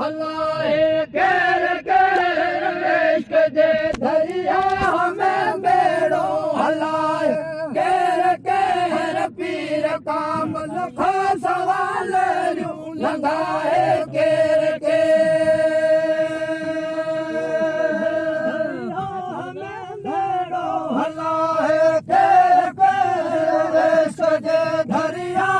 हलाए केर केर इश्क जे दरिया में बेड़ो हलाए केर केर पीर कामल खा सवाल लंघाए केर हलाए केर केर इश्क जे दरिया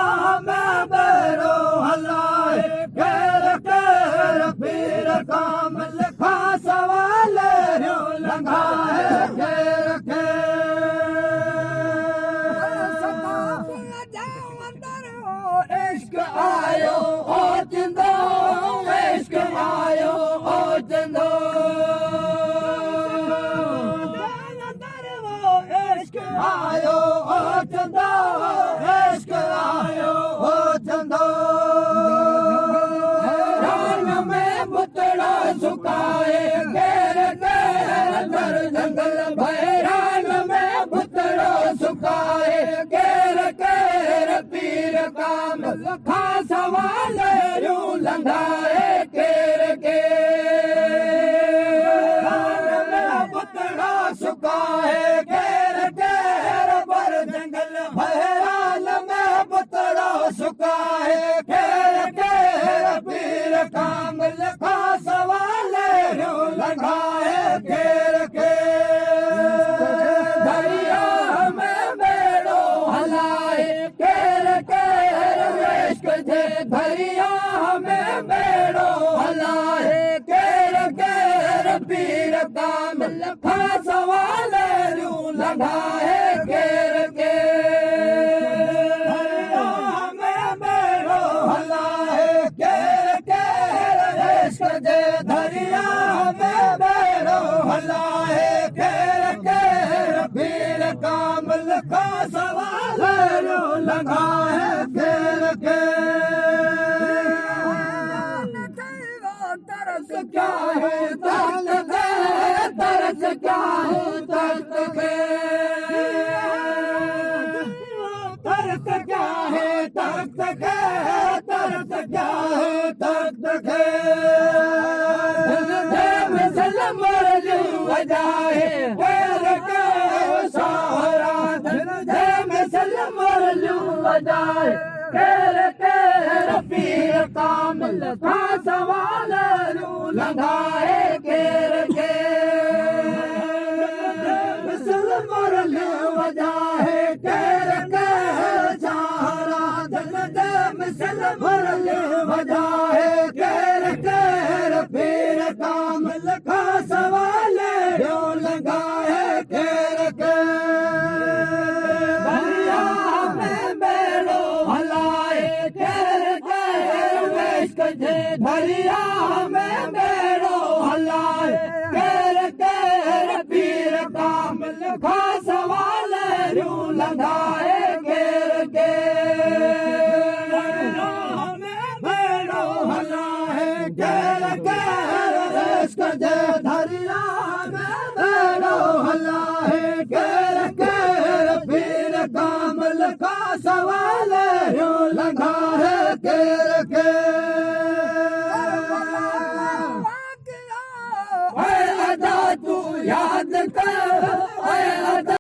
में बेड़ो हलाए केर केर पीर कामल खा सवाल लंघाए केर इश्क आयो ओ जिंदो इश्क आयो ओ जिंदो इश्क आयो ओ जिंदो इश्क आयो ओ जिंदो रान में पुतड़ा सुकाए केर केर दर जंगल भैरान में पुतड़ा सुकाए केर केर पीर कामल खा सवाल लंघाए केर पुतड़ा सुकाए केर केर बर जंगल भैरान में पुतड़ा सुकाए केर केर पीर कामल खा सवाल लंघाए केर दरिया में बेड़ो हलाए केर केर इश्क जे दरिया में बेड़ो हलाए केर केर पीर कामल खा सवाल लंघाए केर दरिया में बेड़ो हलाए केर केर इश्क जे दरिया में बेड़ो हलाए केर केर पीर कामल खा सवाल लंघाए केर तरस क्या है दर्द है तरस क्या है दर्द है तरस क्या है दर्द है तरस क्या है दर्द है मिसल मरलू बजाए केर के सहारा मिसल मरलू बजाए केर केर पीर कामल खा सवाल लंघाए केर मिसल मरलू बजाए केर के सहारा मिसल मरलू बजाए केर केर पीर कामल खा सवाल लंघाए केर दरिया में बेड़ो हलाए केर केर इश्क जे दरिया में बेड़ो हलाए केर केर पीर कामल खा सवाल लंघाए केर बेड़ो हलाए केर केर इश्क जे दरिया में बेड़ो हलाए केर केर पीर कामल खा सवाल लंघाए केर अदा तू याद कर